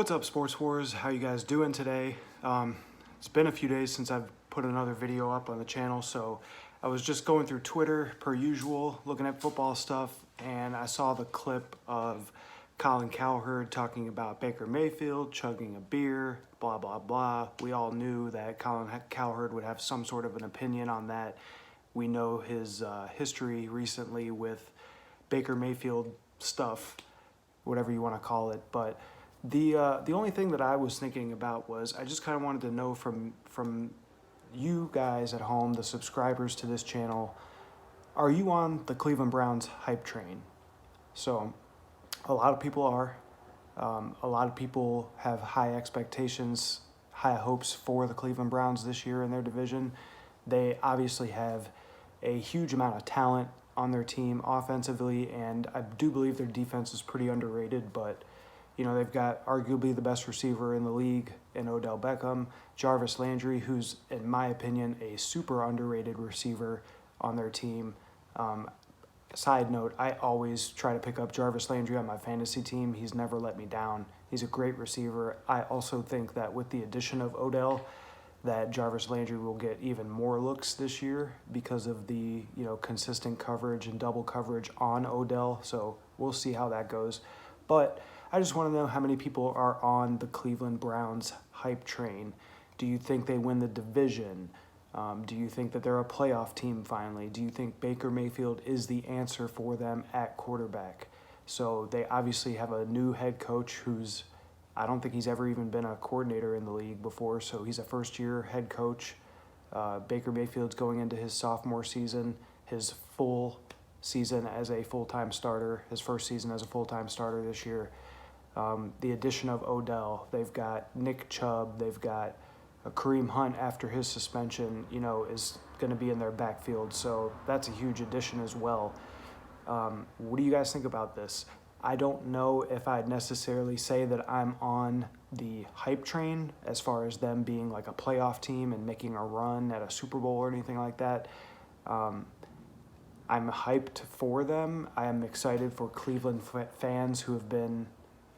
What's up, Sports Wars? How you guys doing today? It's been a few days since I've put another video up on the channel, so I was just going through Twitter per usual, looking at football stuff, and I saw the clip of Colin Cowherd talking about Baker Mayfield chugging a beer, blah, blah, blah. We all knew that Colin Cowherd would have some sort of an opinion on that. We know his history recently with Baker Mayfield stuff, whatever you want to call it, but the only thing that I was thinking about was I just kind of wanted to know from you guys at home, the subscribers to this channel, are you on the Cleveland Browns hype train? So a lot of people are. A lot of people have high expectations, high hopes for the Cleveland Browns this year in their division. They obviously have a huge amount of talent on their team offensively, and I do believe their defense is pretty underrated, but you know, they've got arguably the best receiver in the league in Odell Beckham, Jarvis Landry, who's, in my opinion, a super underrated receiver on their team. Side note, I always try to pick up Jarvis Landry on my fantasy team. He's never let me down. He's a great receiver. I also think that with the addition of Odell, that Jarvis Landry will get even more looks this year because of the, consistent coverage and double coverage on Odell. So we'll see how that goes. But I just want to know how many people are on the Cleveland Browns hype train. Do you think they win the division? Do you think that they're a playoff team finally? Do you think Baker Mayfield is the answer for them at quarterback? So they obviously have a new head coach who's, I don't think he's ever even been a coordinator in the league before, so he's a first-year head coach. Baker Mayfield's going into his sophomore season, his full season as a full-time starter, his first season as a full-time starter this year. The addition of Odell, they've got Nick Chubb, they've got Kareem Hunt after his suspension, is going to be in their backfield. So that's a huge addition as well. What do you guys think about this? I don't know if I'd necessarily say that I'm on the hype train as far as them being like a playoff team and making a run at a Super Bowl or anything like that. I'm hyped for them. I am excited for Cleveland fans who have been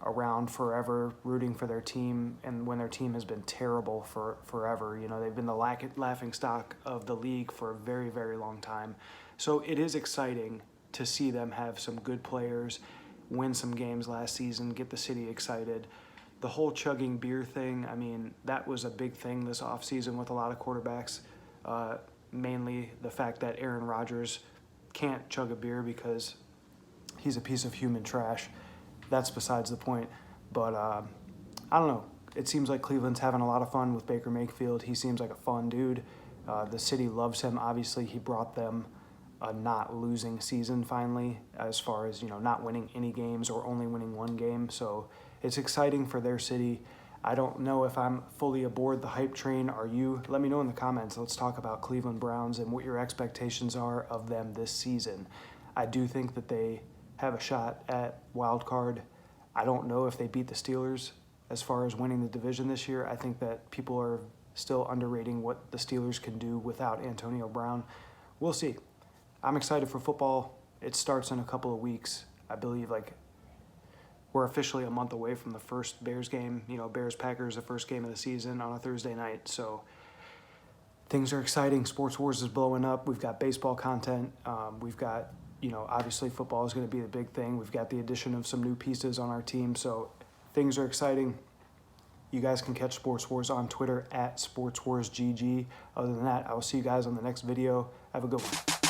around forever rooting for their team, and when their team has been terrible for forever. They've been the laughing stock of the league for a very, very long time. So it is exciting to see them have some good players, win some games last season, get the city excited. The whole chugging beer thing, that was a big thing this offseason with a lot of quarterbacks, mainly the fact that Aaron Rodgers can't chug a beer because he's a piece of human trash. That's besides the point. But I don't know. It seems like Cleveland's having a lot of fun with Baker Mayfield. He seems like a fun dude. The city loves him. Obviously, he brought them a not losing season finally, as far as, not winning any games or only winning one game. So it's exciting for their city. I don't know if I'm fully aboard the hype train. Are you? Let me know in the comments. Let's talk about Cleveland Browns and what your expectations are of them this season. I do think that they have a shot at wild card. I don't know if they beat the Steelers as far as winning the division this year. I think that people are still underrating what the Steelers can do without Antonio Brown. We'll see. I'm excited for football. It starts in a couple of weeks. I believe we're officially a month away from the first Bears game. Bears-Packers, the first game of the season on a Thursday night. So things are exciting. Sports Wars is blowing up. We've got baseball content. We've got obviously football is going to be the big thing. We've got the addition of some new pieces on our team, so things are exciting. You guys can catch Sports Wars on Twitter at SportsWarsGG. Other than that, I will see you guys on the next video. Have a good one.